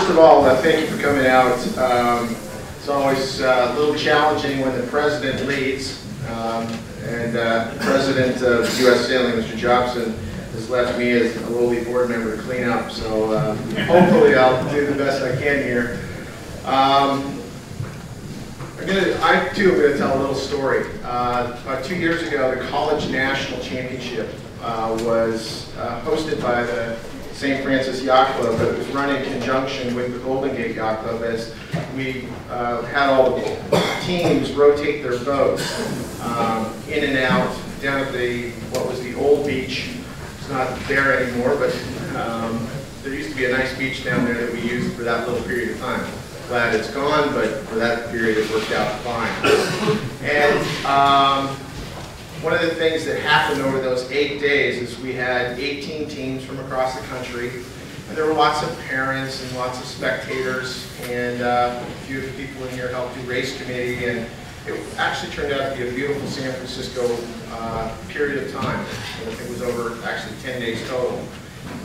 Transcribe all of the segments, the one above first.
first of all, thank you for coming out. It's always a little challenging when the president leads, and the president of U.S. Sailing, Mr. Jobson, has left me as a lowly board member to clean up. So hopefully I'll do the best I can here. I too am going to tell a little story. About 2 years ago, the College National Championship was hosted by the St. Francis Yacht Club, but it was run in conjunction with the Golden Gate Yacht Club, as we had all the teams rotate their boats in and out down at what was the old beach. It's not there anymore, but there used to be a nice beach down there that we used for that little period of time. Glad it's gone, but for that period it worked out fine. And one of the things that happened over those 8 days is we had 18 teams from across the country, and there were lots of parents and lots of spectators, and a few of the people in here helped do race committee, and it actually turned out to be a beautiful San Francisco period of time. I think it was over actually 10 days total.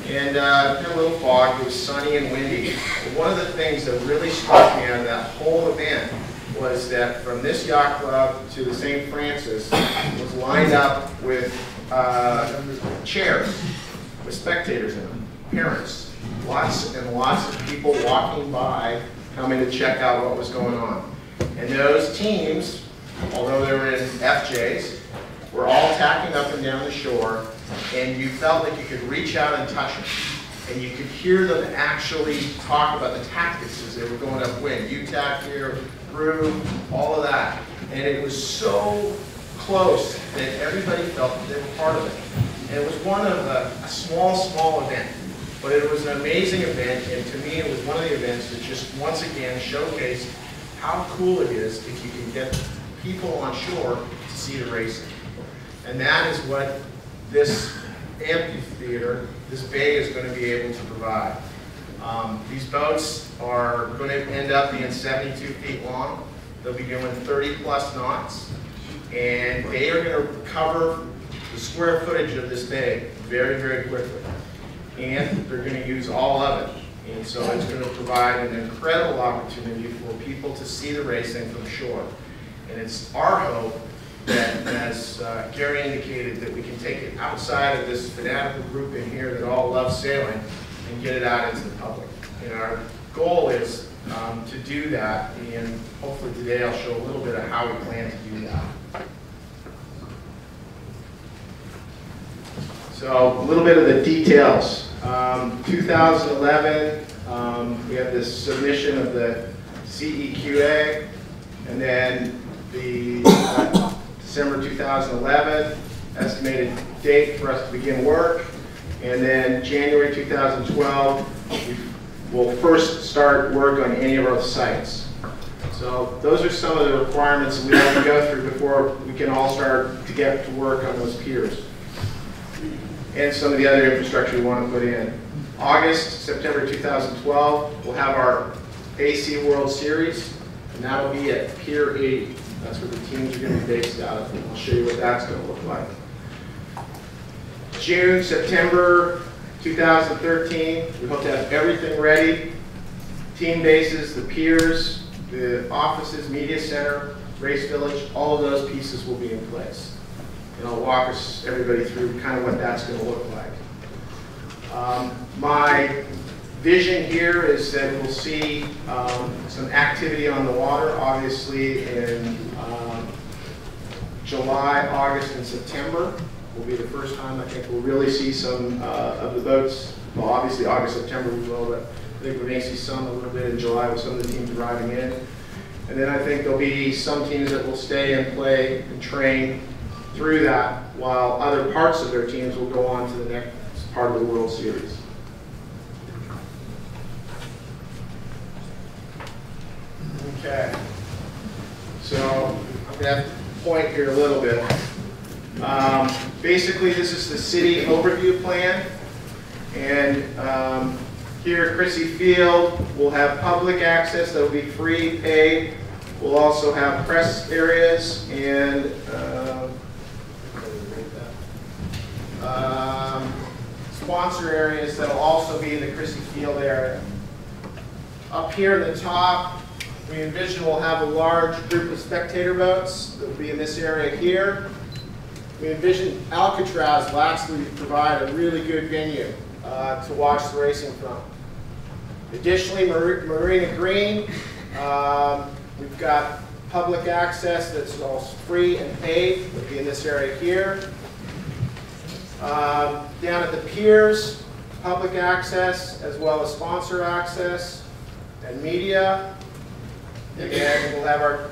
And had a little fog, it was sunny and windy. But one of the things that really struck me out of that whole event was that from this yacht club to the St. Francis was lined up with chairs with spectators in them, parents, lots and lots of people walking by coming to check out what was going on. And those teams, although they were in FJs, were all tacking up and down the shore, and you felt like you could reach out and touch them. And you could hear them actually talk about the tactics as they were going upwind. You tack here, through, all of that. And it was so close that everybody felt that they were part of it. And it was one of a small event. But it was an amazing event, and to me it was one of the events that just once again showcased how cool it is if you can get people on shore to see the racing. And that is what this amphitheater, this bay, is going to be able to provide. These boats are going to end up being 72 feet long. They'll be doing 30+ knots, and they are going to cover the square footage of this bay very, very quickly. And they're going to use all of it. And so it's going to provide an incredible opportunity for people to see the racing from shore. And it's our hope that, as Gary indicated, that we can take it outside of this fanatical group in here that all love sailing and get it out into the public. And our goal is to do that, and hopefully today I'll show a little bit of how we plan to do that. So a little bit of the details. 2011, we have this submission of the CEQA, and then the December 2011 estimated date for us to begin work, and then January 2012 we'll first start work on any of our sites. So those are some of the requirements we have to go through before we can all start to get to work on those piers and some of the other infrastructure we want to put in. September 2012, we'll have our AC World Series, and that'll be at Pier 80. That's where the teams are going to be based out of. And I'll show you what that's going to look like. September 2013, we hope to have everything ready. Team bases, the piers, the offices, media center, race village, all of those pieces will be in place. And I'll walk everybody through kind of what that's going to look like. My vision here is that we'll see some activity on the water, obviously in July, August, and September will be the first time I think we'll really see some of the boats. Well, obviously August, September we will, but I think we may see some a little bit in July with some of the teams arriving in. And then I think there'll be some teams that will stay and play and train through that, while other parts of their teams will go on to the next part of the World Series. Okay, so I'm going to have to point here a little bit. Basically, this is the city overview plan, and here at Chrissy Field, we'll have public access that will be free, paid. We'll also have press areas and sponsor areas that will also be in the Chrissy Field area. Up here in the top, we envision we'll have a large group of spectator boats that will be in this area here. We envision Alcatraz will actually provide a really good venue to watch the racing from. Additionally, Marina Green, we've got public access that's all free and paid. It'll be in this area here. Down at the piers, public access as well as sponsor access and media. Again, we'll have our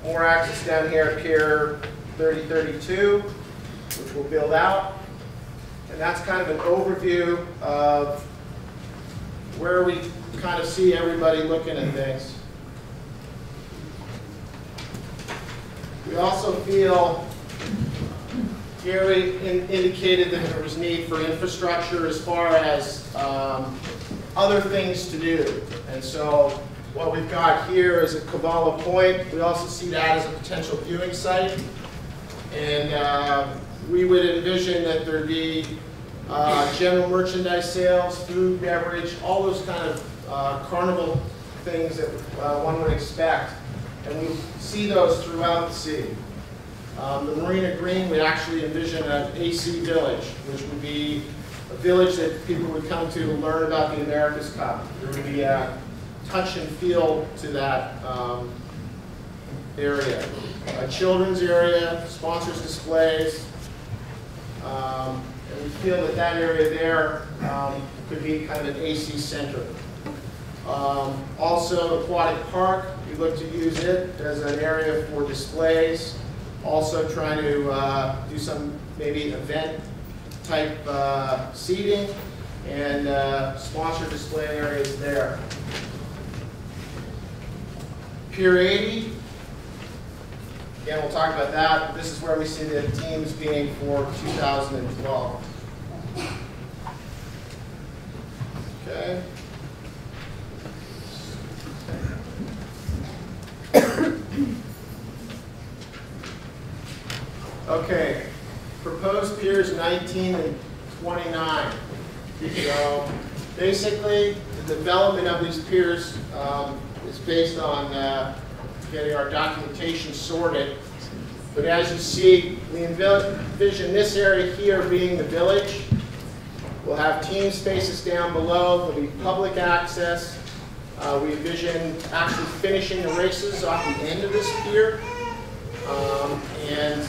more access down here at Pier 3032, which we'll build out. And that's kind of an overview of where we kind of see everybody looking at things. We also feel Gary indicated that there was need for infrastructure as far as other things to do. And so what we've got here is at Cavallo Point. We also see that as a potential viewing site. And we would envision that there'd be general merchandise sales, food, beverage, all those kind of carnival things that one would expect. And we see those throughout the city. The Marina Green, we actually envision an AC village, which would be a village that people would come to learn about the America's Cup. There would be a touch and feel to that area. A children's area, sponsors displays, and we feel that that area there could be kind of an AC center. Also, Aquatic Park, we look to use it as an area for displays. Also trying to do some maybe event type seating and sponsor display areas there. Pier 80, again we'll talk about that. This is where we see the teams being for 2012. Okay. Okay, proposed piers 19 and 29. So basically, the development of these piers is based on getting our documentation sorted. But as you see, we envision this area here being the village. We'll have team spaces down below. There'll be public access. We envision actually finishing the races off the end of this pier. And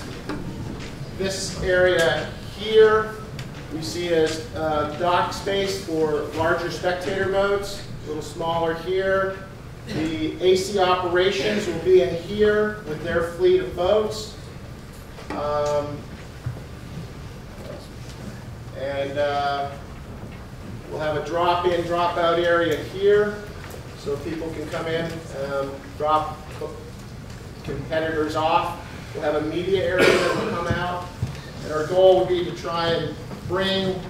this area here we see as dock space for larger spectator boats, a little smaller here. The AC operations will be in here with their fleet of boats. And we'll have a drop-in, drop-out area here so people can come in, drop competitors off. We'll have a media area that will come out, and our goal would be to try and bring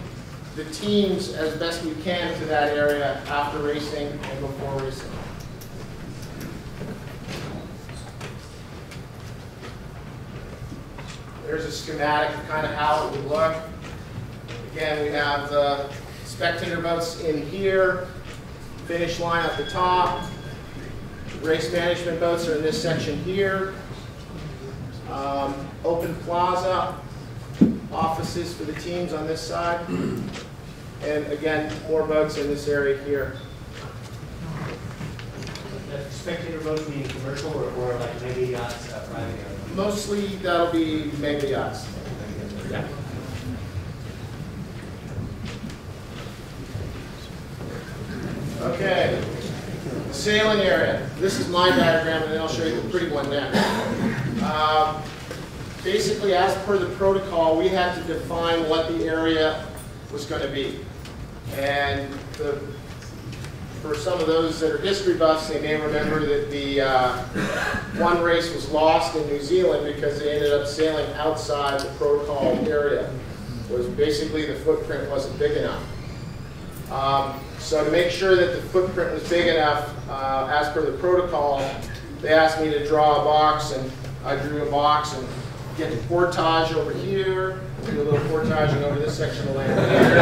the teams as best we can to that area after racing and before racing. There's a schematic of kind of how it would look. Again, we have the spectator boats in here, finish line at the top. Race management boats are in this section here. Open plaza, offices for the teams on this side. And again, more boats in this area here. The spectator boats mean commercial or like mega yachts, private yachts? Mostly that'll be mega yachts. Yeah. Okay, sailing area. This is my diagram, and then I'll show you the pretty one next. Basically, as per the protocol, we had to define what the area was going to be. And for some of those that are history buffs, they may remember that the one race was lost in New Zealand because they ended up sailing outside the protocol area. It was basically the footprint wasn't big enough. So to make sure that the footprint was big enough, as per the protocol, they asked me to draw a box, and I drew a box and get the portage over here, do a little portaging over this section of land here.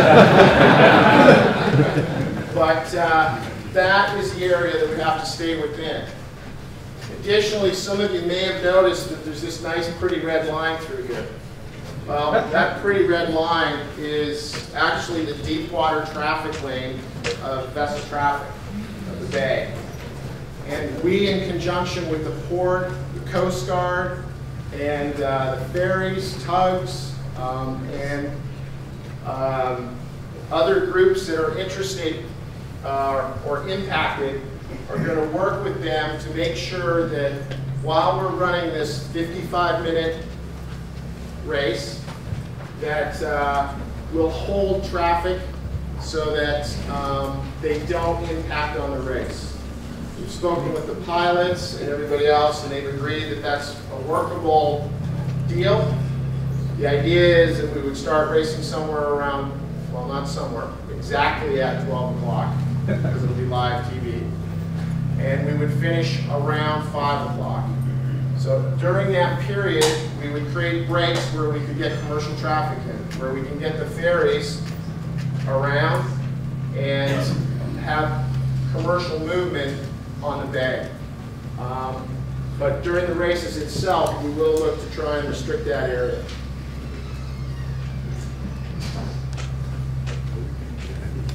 But that is the area that we have to stay within. Additionally, some of you may have noticed that there's this nice pretty red line through here. Well, that pretty red line is actually the deep water traffic lane of vessel traffic of the bay. And we, in conjunction with the port, the Coast Guard, and the ferries, tugs, and other groups that are interested or impacted, are going to work with them to make sure that while we're running this 55-minute race, that we'll hold traffic so that they don't impact on the race. We've spoken with the pilots and everybody else, and they've agreed that that's a workable deal. The idea is that we would start racing somewhere around, well, not somewhere, exactly at 12 o'clock, because it'll be live TV. And we would finish around 5 o'clock. So during that period, we would create breaks where we could get commercial traffic in, where we can get the ferries around and have commercial movement on the bay. But during the races itself, we will look to try and restrict that area.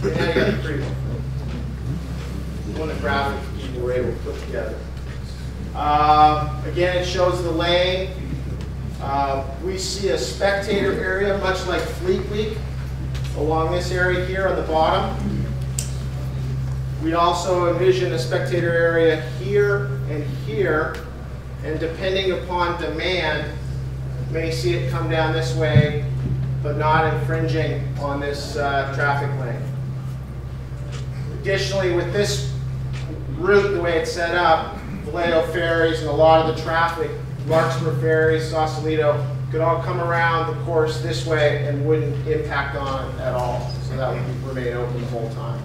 And now you got the pretty one of the graphics people were able to put together. Again, it shows the lane. We see a spectator area, much like Fleet Week, along this area here on the bottom. We also envision a spectator area here and here, and depending upon demand, you may see it come down this way, but not infringing on this traffic lane. Additionally, with this route, the way it's set up, Vallejo ferries and a lot of the traffic, Larkspur ferries, Sausalito, could all come around the course this way and wouldn't impact on it at all. So that would remain open the whole time.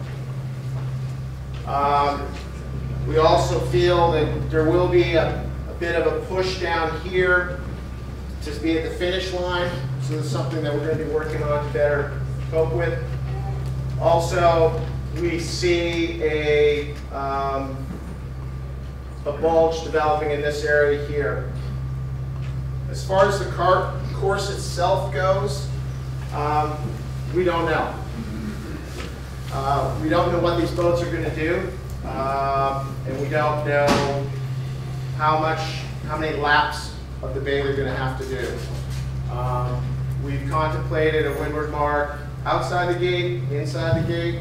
We also feel that there will be a bit of a push down here to be at the finish line. So that's something that we're going to be working on to better cope with. Also, we see a bulge developing in this area here. As far as the course itself goes, we don't know. We don't know what these boats are going to do, and we don't know how many laps of the bay they're going to have to do. We've contemplated a windward mark outside the gate, inside the gate.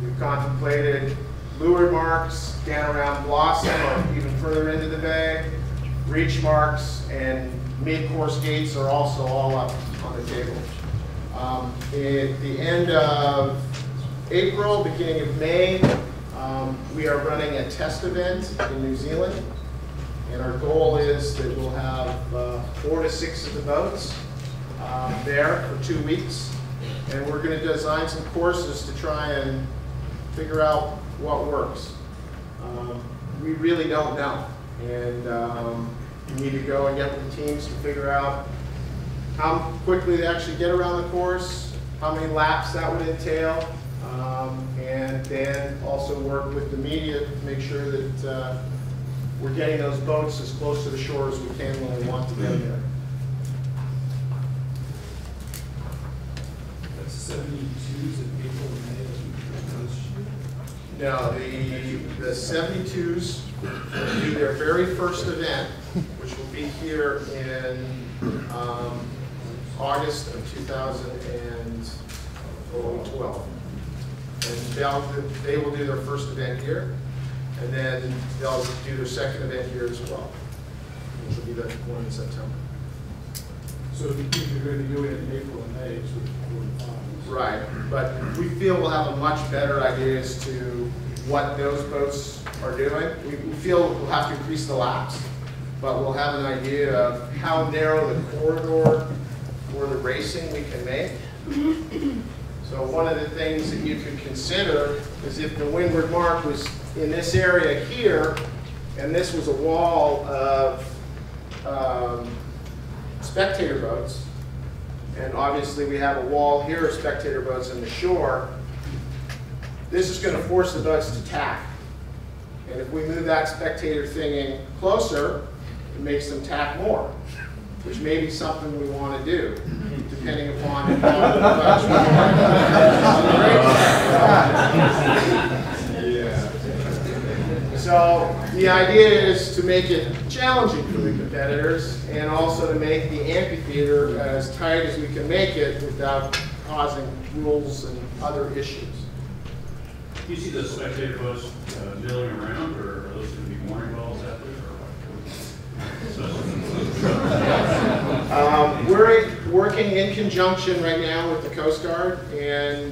We've contemplated leeward marks down around Blossom or even further into the bay. Reach marks and mid-course gates are also all up on the table. At the end of April, beginning of May, we are running a test event in New Zealand. And our goal is that we'll have 4 to 6 of the boats there for 2 weeks. And we're going to design some courses to try and figure out what works. We really don't know. And we need to go and get with the teams to figure out how quickly they actually get around the course, how many laps that would entail, and then also work with the media to make sure that we're getting those boats as close to the shore as we can when we want to get there. That's 72s in April and May. No, the 72s will do their very first event, which will be here in August of 2012. And they will do their first event here, and then they'll do their second event here as well, which will be the one in September. So if you think you're going to do it in April and May, it's 4 to 5. Right, but we feel we'll have a much better idea as to what those boats are doing. We feel we'll have to increase the laps, but we'll have an idea of how narrow the corridor for the racing we can make. So one of the things that you could consider is if the windward mark was in this area here, and this was a wall of spectator boats, and obviously we have a wall here of spectator boats on the shore, this is going to force the boats to tack. And if we move that spectator thing in closer, it makes them tack more, which may be something we want to do, depending upon how much we want. So the idea is to make it challenging for the competitors and also to make the amphitheater as tight as we can make it without causing rules and other issues. Do you see the spectator boats milling around, or are those going to be warning balls out there? We're working in conjunction right now with the Coast Guard and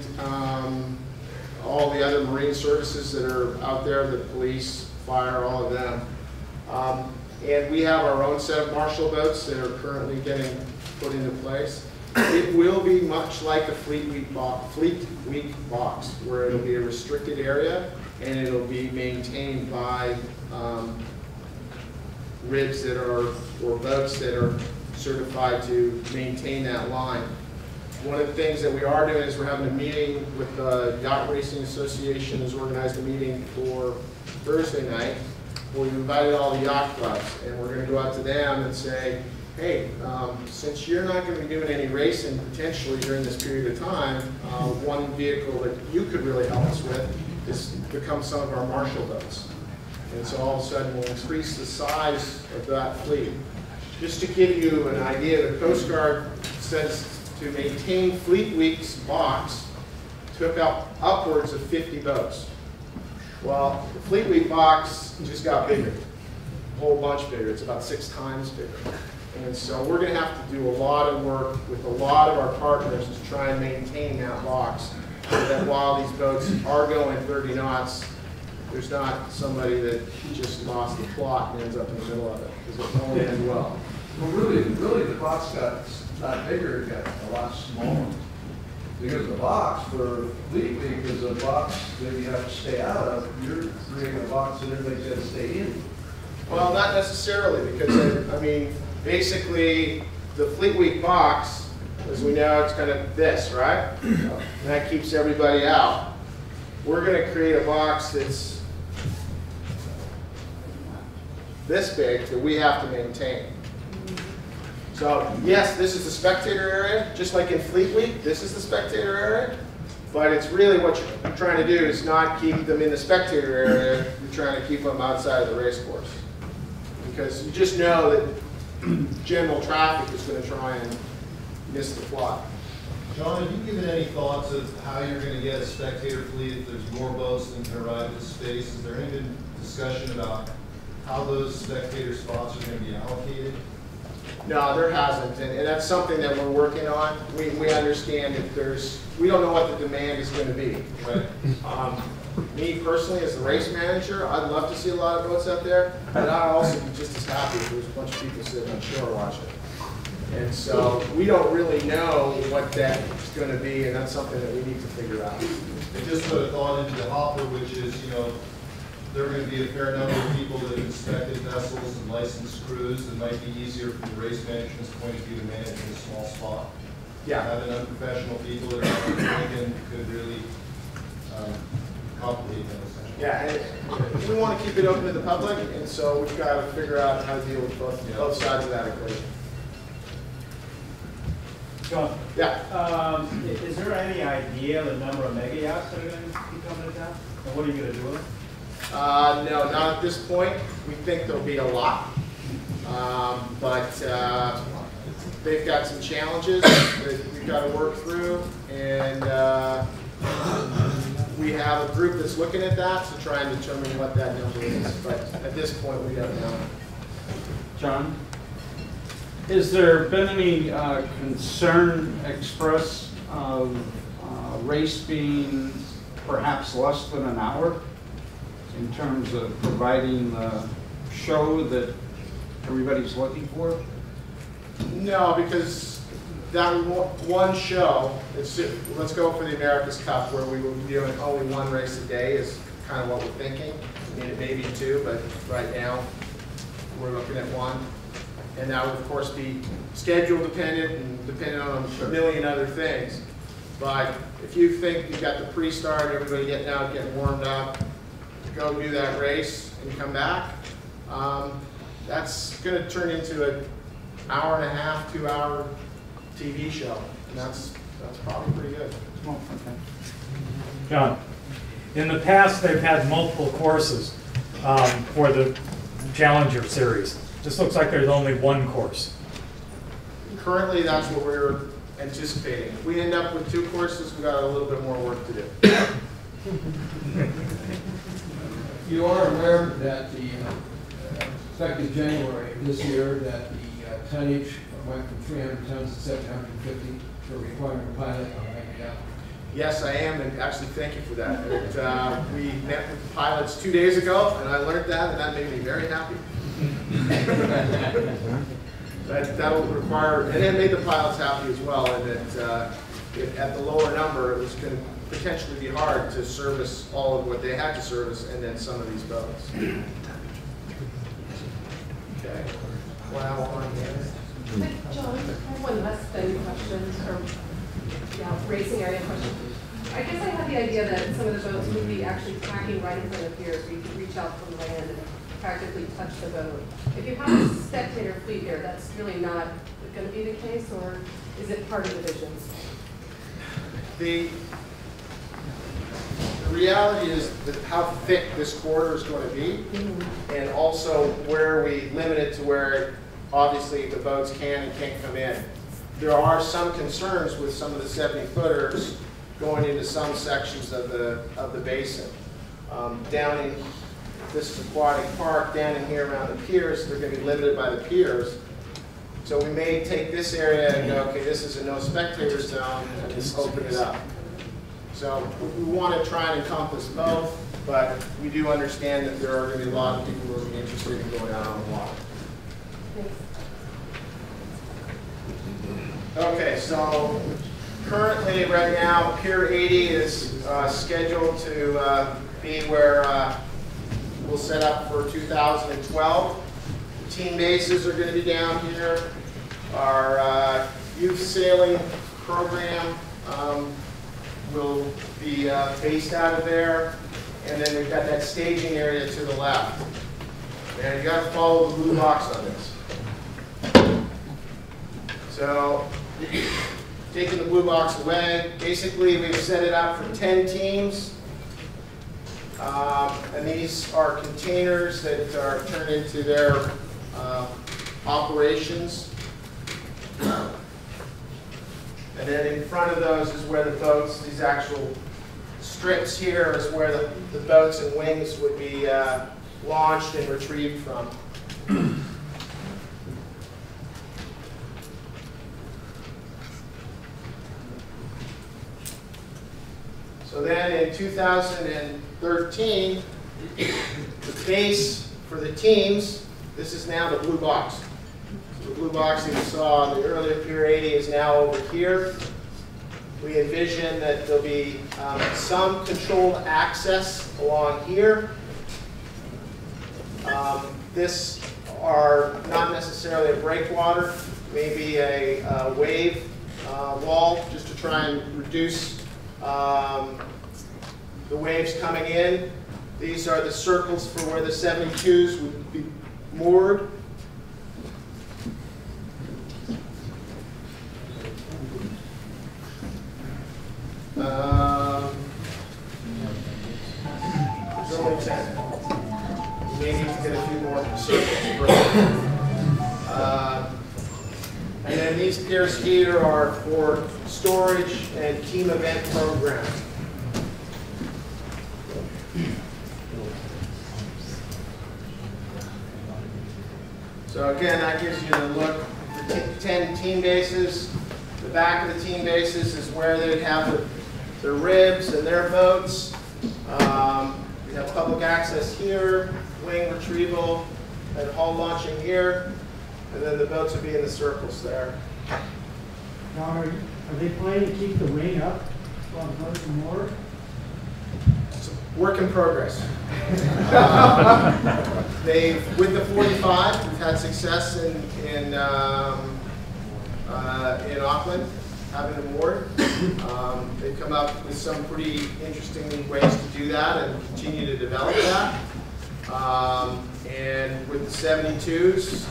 all the other marine services that are out there, the police, fire, all of them. And we have our own set of marshal boats that are currently getting put into place. It will be much like the Fleet Week box, where it'll be a restricted area and it'll be maintained by rigs that are, or boats that are certified to maintain that line. One of the things that we are doing is we're having a meeting with the Yacht Racing Association has organized a meeting for Thursday night where we've invited all the yacht clubs, and we're going to go out to them and say, hey, since you're not going to be doing any racing potentially during this period of time, one vehicle that you could really help us with is become some of our marshal boats. And so all of a sudden we'll increase the size of that fleet. Just to give you an idea, the Coast Guard says to maintain Fleet Week's box took up upwards of 50 boats. Well, the Fleet Week box just got bigger, a whole bunch bigger. It's about 6 times bigger. And so we're going to have to do a lot of work with a lot of our partners to try and maintain that box so that while these boats are going 30 knots, there's not somebody that just lost the plot and ends up in the middle of it, because it won't end well. Well, really, the box got not bigger, it got a lot smaller. Because the box for Fleet Week is a box that you have to stay out of. You're creating a box that everybody's got to stay in. Well, not necessarily, because I mean, basically, the Fleet Week box, as we know, it's kind of this, right? And that keeps everybody out. We're going to create a box that's this big that we have to maintain. So, yes, this is the spectator area, just like in Fleet Week, this is the spectator area. But it's really what you're trying to do is not keep them in the spectator area, you're trying to keep them outside of the race course. Because you just know that general traffic is going to try and miss the plot. John, have you given any thoughts of how you're going to get a spectator fleet if there's more boats than can arrive at the space? Has there any discussion about how those spectator spots are going to be allocated? No, there hasn't, and that's something that we're working on. We understand that we don't know what the demand is going to be. Right. Me personally, as the race manager, I'd love to see a lot of boats out there, but I'd also be just as happy if there was a bunch of people sitting on shore watching. And so we don't really know what that is going to be, and that's something that we need to figure out. It just put a thought into the hopper, which is, you know, there are going to be a fair number of people that have inspected vessels and licensed crews. It might be easier from the race management's point of view to manage in a small spot. Yeah. Having unprofessional people that are thinking could really complicate things. Yeah, and we want to keep it open to the public, and so we've got to figure out how to deal with both sides of that equation. John? Yeah. Is there any idea of the number of mega yachts that are going to be coming to town? And what are you going to do with them? No, not at this point. We think there'll be a lot, but they've got some challenges that we've got to work through, and we have a group that's looking at that to try and determine what that number is. But at this point, we don't know. John, has there been any concern expressed of race being perhaps less than an hour in terms of providing the show that everybody's looking for? No, because that one show, let's go for the America's Cup, where we will be doing only one race a day is kind of what we're thinking. I mean, it may be 2, but right now we're looking at 1. And that would, of course, be schedule dependent and dependent on a million other things. But if you think you've got the pre-start, everybody getting out, getting warmed up, go do that race and come back, that's going to turn into an hour and a half, 2-hour TV show. And that's probably pretty good. John, in the past, they've had multiple courses for the Challenger series. This looks like there's only one course. Currently, that's what we're anticipating. If we end up with 2 courses, we've got a little bit more work to do. You are aware that the, effective January of this year, that the tonnage went from 300 tons to 750 for requiring a pilot on mega yacht? Yes, I am, and actually thank you for that. And, we met with the pilots 2 days ago, and I learned that, and that made me very happy. That'll require, and it made the pilots happy as well, and that at the lower number, it was going to potentially be hard to service all of what they had to service, and then some of these boats. Okay. Wow, on here. John, I have one less than questions, or racing area question. I guess I had the idea that some of the boats would be actually tacking right in front of piers, so you could reach out from land and practically touch the boat. If you have a spectator fleet here, that's really not going to be the case, or is it part of the vision? The reality is that how thick this corridor is going to be, and also where we limit it to where obviously the boats can and can't come in. There are some concerns with some of the 70-footers going into some sections of the basin. Down in, this is Aquatic Park, down in here around the piers, they're going to be limited by the piers. So we may take this area and go, okay, this is a no spectator zone, and just open it up. So we want to try and encompass both, but we do understand that there are going to be a lot of people who are interested in going out on the water. Okay, so currently, right now, Pier 80 is scheduled to be where we'll set up for 2012. The team bases are going to be down here. Our youth sailing program will be based out of there. And then we've got that staging area to the left. And you got to follow the blue box on this. So, taking the blue box away, basically we've set it up for 10 teams. And these are containers that are turned into their operations. And then in front of those is where the boats, these actual strips here is where the boats and wings would be launched and retrieved from. So then in 2013, the base for the teams, this is now the blue box. So the blue box that you saw in the earlier Pier 80 is now over here. We envision that there'll be some controlled access along here. This are not necessarily a breakwater, maybe a wave wall, just to try and reduce the waves coming in. These are the circles for where the 72s would be moored. There's only 10. We may need to get a few more circles. And then these piers here are for storage and team event programs. So again, that gives you the look. The 10 team bases. The back of the team bases is where they'd have their ribs and their boats. We have public access here, wing retrieval, and hull launching here. And then the boats would be in the circles there. Now, are they planning to keep the wing up while the boats are moored? It's a work in progress. With the 45, we've had success in Auckland, having them moored. They've come up with some pretty interesting ways to do that and continue to develop that. And with the 72s,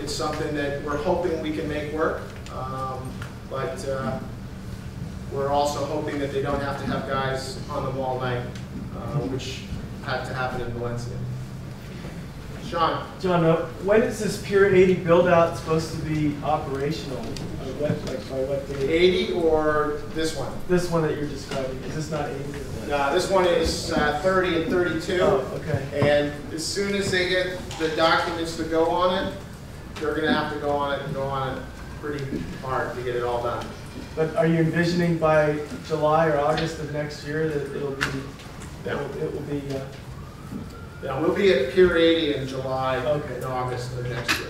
it's something that we're hoping we can make work. But we're also hoping that they don't have to have guys on them all night, which had to happen in Valencia. Sean? John, when is this Pier 80 build-out supposed to be operational? By what date? 80 or this one? This one that you're describing. Is this not 80? No, this one is 30 and 32. Oh, okay. And as soon as they get the documents to go on it, they're going to have to go on it and go on it pretty hard to get it all done. But are you envisioning by July or August of next year that it'll be? Yeah. It will be. Yeah, we'll be at Pier 80 in July Okay. and August of next year.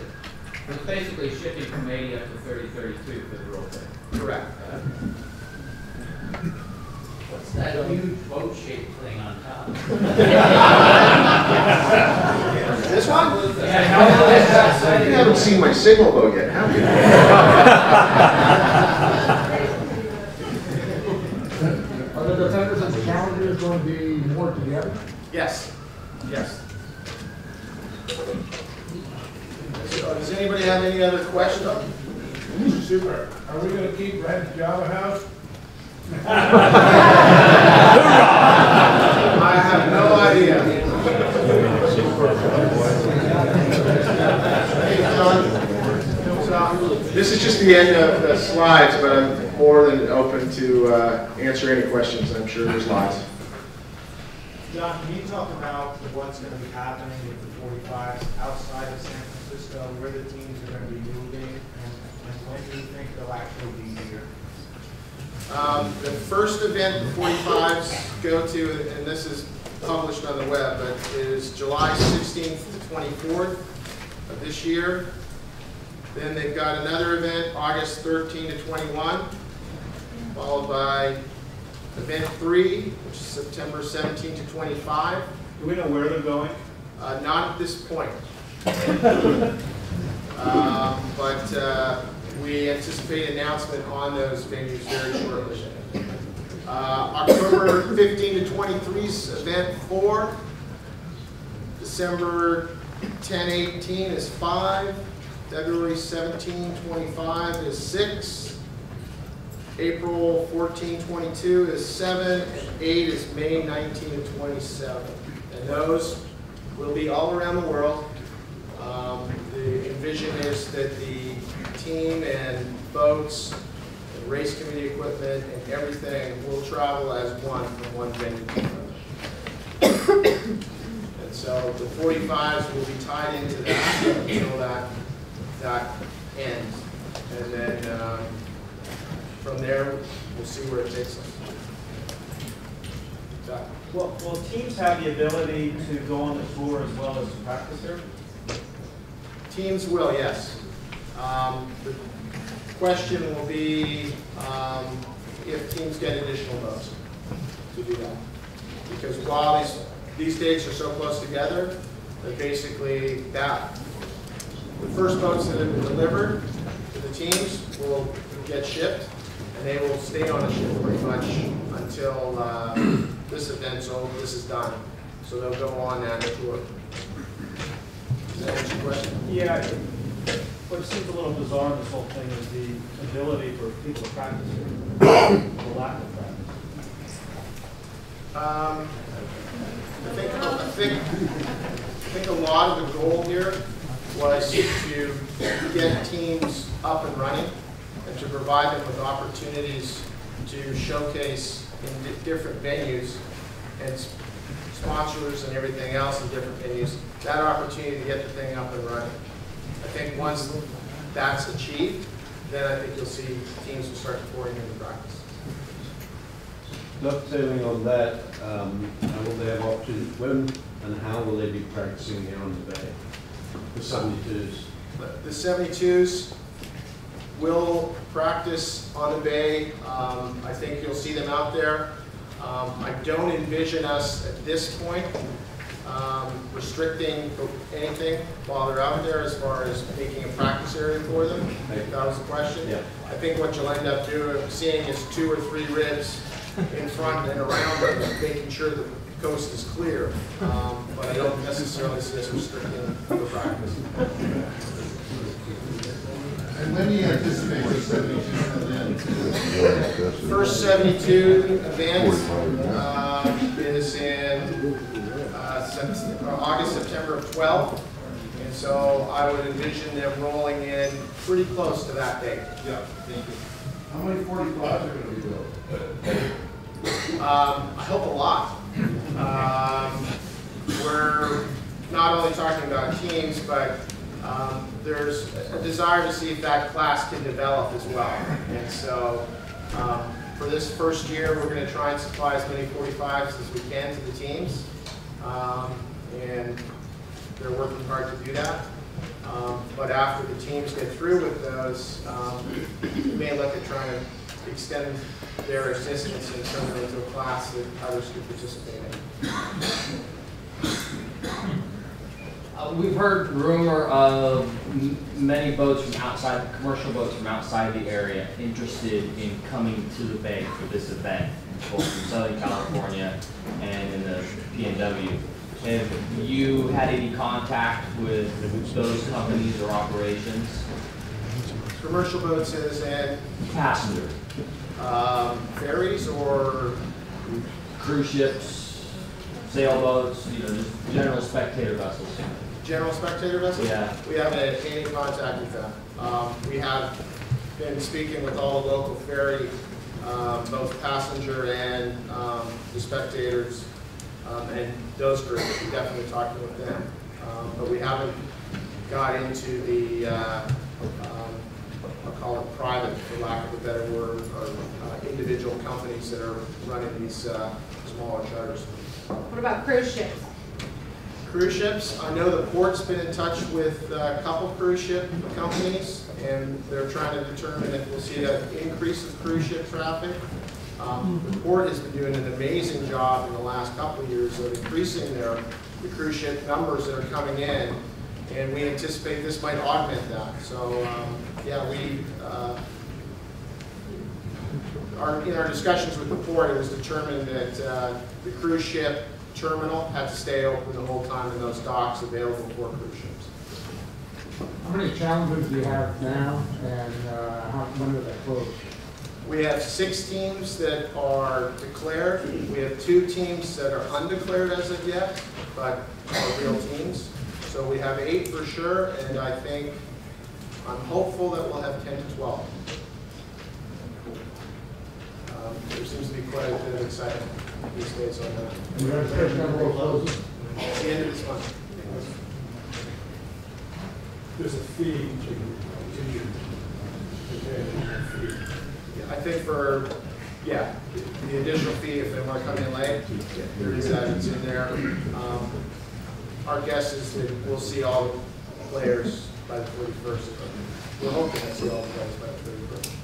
It's basically shifting from 80 up to 30, 32 for the roll thing. Correct. What's that huge boat-shaped thing on top? This one? Yeah. You haven't seen my signal boat yet, have you? Are the defenders and challengers going to be more together? Yes. Yes. So, does anybody have any other questions? Super. Are we going to keep Red Java House? I have no idea. This is just the end of the slides, but I'm more than open to answer any questions. I'm sure there's lots. John, can you talk about what's going to be happening with the 45s outside of San Francisco, where the teams are going to be moving, and when do you think they'll actually be here? The first event the 45s go to, and this is published on the web, but is July 16th to 24th of this year. Then they've got another event, August 13 to 21, followed by Event 3, which is September 17 to 25. Do we know where they're going? Not at this point. But we anticipate announcement on those venues very shortly. October 15 to 23 is Event 4. December 10, 18 is 5. February 17, 25 is 6. April 14, 22 is 7, and 8 is May 19 to 27. And those will be all around the world. The envision is that the team and boats and race committee equipment and everything will travel as one from one venue to another. And so the 45s will be tied into that until that ends. And then from there, we'll see where it takes us. Well, will teams have the ability to go on the tour as well as to practice here? Teams will, yes. The question will be if teams get additional boats to do that. Because while these dates are so close together, that basically the first boats that have been delivered to the teams will get shipped, and they will stay on the ship pretty much until this event's over, this is done. So they'll go on that tour. Does that answer your question? Yeah. What seems a little bizarre in this whole thing is the ability for people to practice here, the lack of practice. I think a lot of the goal here was to get teams up and running and to provide them with opportunities to showcase in different venues and sponsors and everything else in different venues, that opportunity to get the thing up and running. I think once that's achieved, then I think you'll see teams will start pouring into practice. Dovetailing on that, will they have options? When and how will they be practicing here on the bay? The 72s. The 72s will practice on the bay. I think you'll see them out there. I don't envision us at this point restricting anything while they're out there as far as making a practice area for them. I think that was the question. Yeah. I think what you'll end up seeing is 2 or 3 ribs in front and around them, making sure that the coast is clear. But I don't necessarily see us restricting the practice. And when do you anticipate those 72 events? First 72 events is in August, September of 12. And so I would envision them rolling in pretty close to that date. Yeah, thank you. How many 45s are going to be built? I hope a lot. We're not only talking about teams, but there's a desire to see if that class can develop as well. And so for this first year, we're going to try and supply as many 45s as we can to the teams. And they're working hard to do that. But after the teams get through with those, we may look at trying to extend their existence and turn it into a class that others could participate in. We've heard rumor of many boats from outside, commercial boats from outside the area interested in coming to the bay for this event, both from Southern California and in the PNW. Have you had any contact with those companies or operations? Commercial boats is in Passenger. ferries or Cruise ships, sailboats, just general spectator vessels. general spectator vessels? Yeah. We haven't had any contact with them. We have been speaking with all the local ferry, both passenger and the spectators, and those groups. We're definitely talking with them. But we haven't got into the, I'll call it private, for lack of a better word, or individual companies that are running these smaller charters. What about cruise ships? Cruise ships, I know the port's been in touch with a couple cruise ship companies, and they're trying to determine if we'll see an increase of cruise ship traffic. The port has been doing an amazing job in the last couple of years of increasing the cruise ship numbers that are coming in, and we anticipate this might augment that. So, yeah, in our discussions with the port, it was determined that the cruise ship terminal had to stay open the whole time in those docks available for cruise ships. How many challenges do you have now, and when are they closed? We have 6 teams that are declared. We have 2 teams that are undeclared as of yet, but are real teams. So we have 8 for sure, and I'm hopeful that we'll have 10 to 12. There seems to be quite a bit of excitement these days on that. And you have a certain number of closes? It's the end of this month. There's a fee to continue to pay that fee. I think the additional fee, if they want to come in late, there is that, it's in there. Our guess is that we'll see all the players by the 31st. We're hoping to see all the players by the 31st.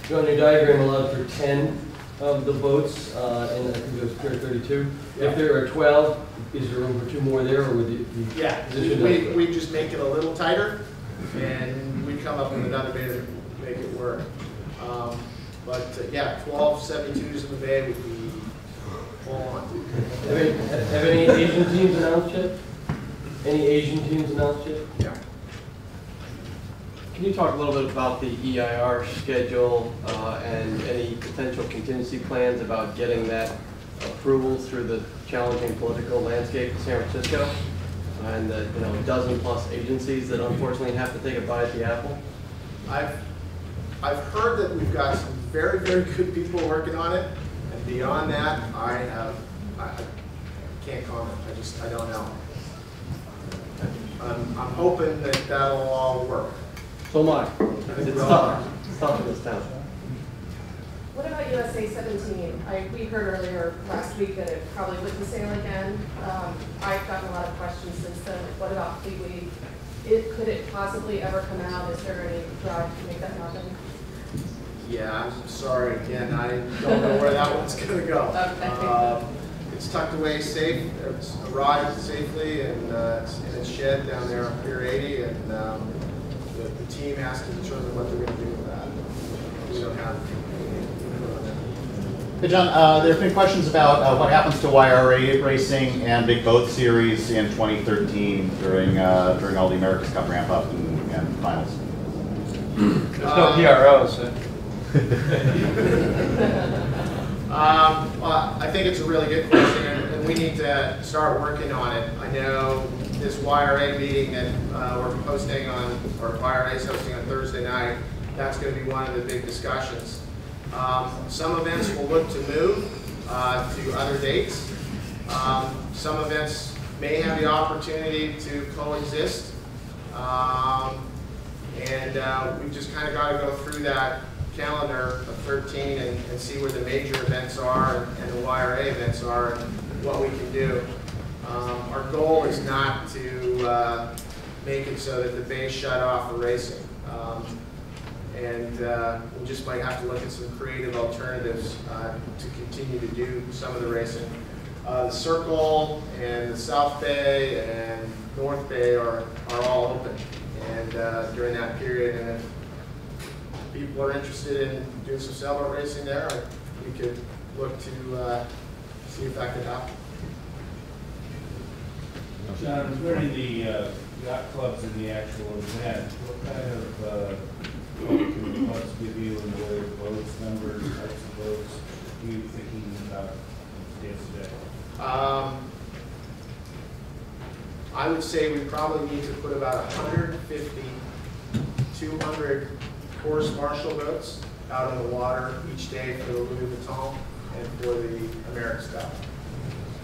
On your diagram allowed for 10 of the boats, and I think it was Pier 32. Yeah. If there are 12, is there room for 2 more there, or would the position we just make it a little tighter, and we come up with another way to make it work. Yeah, 12 72s in the bay would be full on. Have any Asian teams announced yet? Any Asian teams announced yet? Yeah. Can you talk a little bit about the EIR schedule and any potential contingency plans about getting that approval through the challenging political landscape in San Francisco and the dozen plus agencies that unfortunately have to take a bite at the apple? I've heard that we've got some very, very good people working on it, and beyond that, I can't comment. I don't know. I'm hoping that that'll all work. So am I. It's tough. It's tough in this town. What about USA 17? We heard earlier last week that it probably wouldn't sail again. I've gotten a lot of questions since then. What about Fleet Week? Could it possibly ever come out? Is there any drive to make that happen? Yeah, I'm sorry again. I don't know where that one's going to go. Okay. It's It's tucked away safe. It's arrived safely, and it's in its shed down there on Pier 80, and the team has to determine what they're going to do with that. We don't have any input on that. Hey John, there have been questions about what happens to YRA racing and Big Boat Series in 2013 during all the America's Cup ramp up and finals. There's no PROs. Well, I think it's a really good question, and we need to start working on it. I know this YRA meeting that we're hosting on, or YRA is hosting on Thursday night, that's going to be one of the big discussions. Some events will look to move to other dates. Some events may have the opportunity to coexist. And we've just kind of got to go through that calendar of 13 and see where the major events are and the YRA events are and what we can do. Our goal is not to make it so that the Bay shut off for racing. We just might have to look at some creative alternatives to continue to do some of the racing. The Circle and the South Bay and North Bay are all open and during that period. And if people are interested in doing some sailboat racing there, we could look to see if that could happen. John, regarding the yacht clubs and the actual event, what kind of help can the clubs give you in the way of boats, numbers, types of boats? What are you thinking about today? I would say we probably need to put about 150, 200 course marshal boats out on the water each day for the Louis Vuitton and for the America's Cup.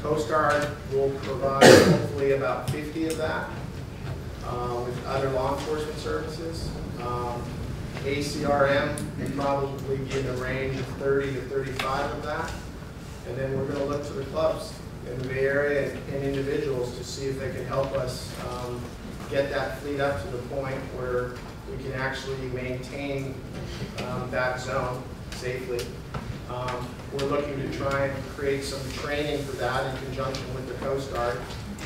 Coast Guard will provide hopefully about 50 of that with other law enforcement services. ACRM will probably be in the range of 30 to 35 of that. And then we're going to look to the clubs in the Bay Area and individuals to see if they can help us get that fleet up to the point where we can actually maintain that zone safely. We're looking to try and create some training for that in conjunction with the Coast Guard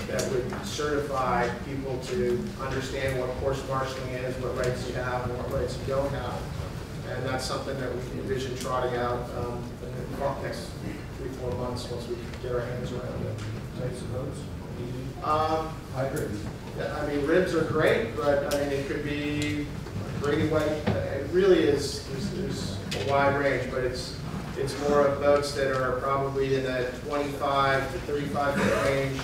that would certify people to understand what course marshaling is, what rights you have, and what rights you don't have. And that's something that we can envision trotting out in the next 3-4 months once we get our hands around it. Types of boats? Hybrid. I mean, ribs are great, but I mean, it could be Brady White. It really is. There's a wide range, but it's more of boats that are probably in the 25 to 35 foot range,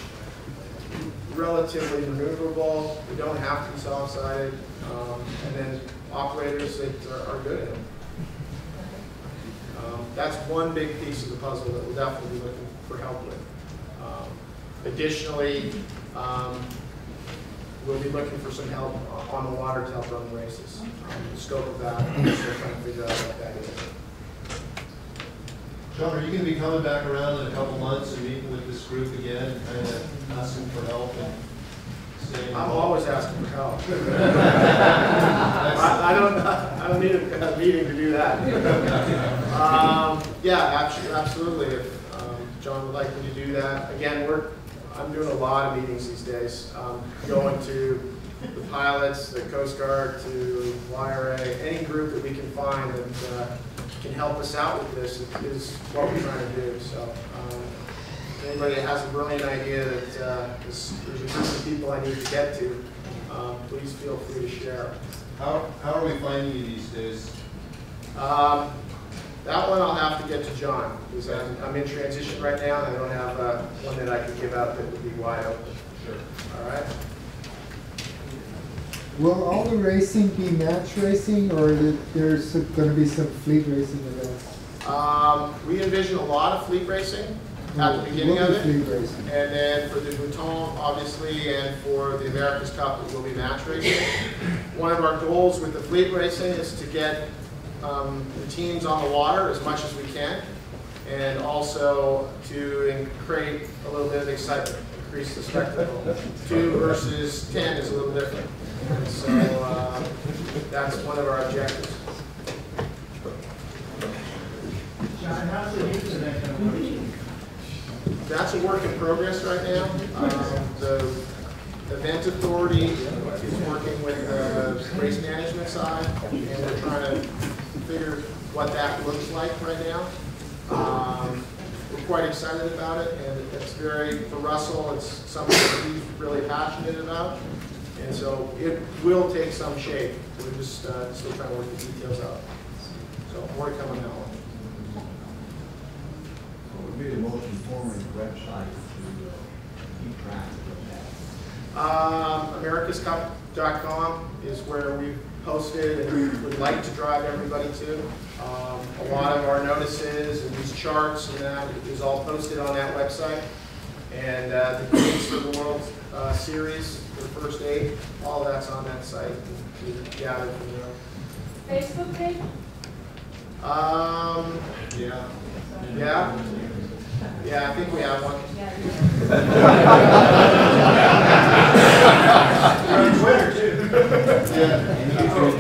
relatively maneuverable. We don't have to be soft-sided, and then operators that are good at them. That's one big piece of the puzzle that we'll definitely be looking for help with. Additionally, we'll be looking for some help on the water to help run the races. The scope of that, we're still trying to figure out what that is. John, are you going to be coming back around in a couple months and meeting with this group again and kind of asking for help and saying? I'm always asking for help. I don't need a meeting to do that. Yeah, absolutely. If John would like me to do that, again, I'm doing a lot of meetings these days. Going to the pilots, the Coast Guard, to YRA, any group that we can find that can help us out with this is what we're trying to do. So anybody that has a brilliant idea that there's a group of people I need to get to, please feel free to share. How are we finding you these days? That one I'll have to get to John, because I'm in transition right now, and I don't have one that I could give out that would be wide open. Sure. All right? Will all the racing be match racing, or there's going to be some fleet racing events? We envision a lot of fleet racing at the beginning of it. Fleet racing. And then for the Vuitton, obviously, and for the America's Cup, it will be match racing. One of our goals with the fleet racing is to get the teams on the water as much as we can, and also to create a little bit of excitement, increase the spectacle. 2 versus 10 is a little different. And so that's one of our objectives. John, how's the youth event going? that's a work in progress right now. The event authority is working with the race management side, and we're trying to figure what that looks like right now. We're quite excited about it, and it's very, for Russell, it's something that he's really passionate about. And so it will take some shape. We're just still trying to work the details out. So more to come on that one. What would be the most informative website to keep track of that? Americascup.com is where we've posted and we would like to drive everybody to. A lot of our notices and these charts and that is all posted on that website. And the dates for the World Series, the first 8, all of that's on that site. You can gather from there. Facebook page? Yeah. Yeah? Yeah, I think we have one. We're on Twitter too. Yeah.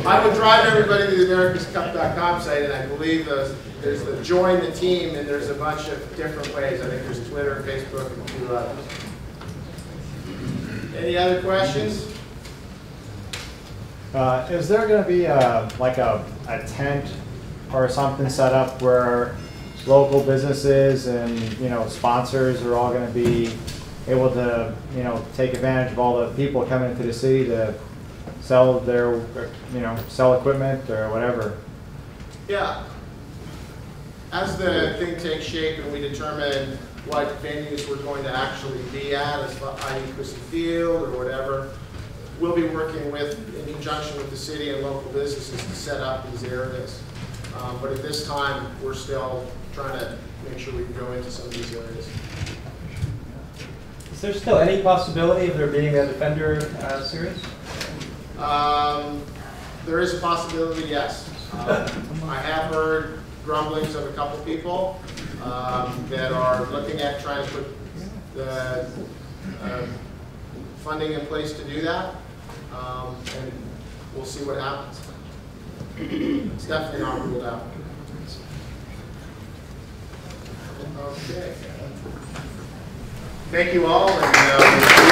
I would drive everybody to the americascup.com site, and I believe there's the join the team, and there's a bunch of different ways. I think there's Twitter, Facebook, and a few others. Any other questions? Is there going to be like a tent or something set up where local businesses and sponsors are all going to be able to take advantage of all the people coming into the city to sell their sell equipment or whatever? Yeah. As the thing takes shape and we determine what venues we're going to actually be at, as i.e. Christie Field or whatever, we'll be working in conjunction with the city and local businesses to set up these areas. But at this time, we're still trying to make sure we can go into some of these areas. Is there still any possibility of there being a Defender series? There is a possibility, yes. I have heard grumblings of a couple people that are looking at trying to put the funding in place to do that, and we'll see what happens. It's definitely not ruled out. Okay. Thank you all. And,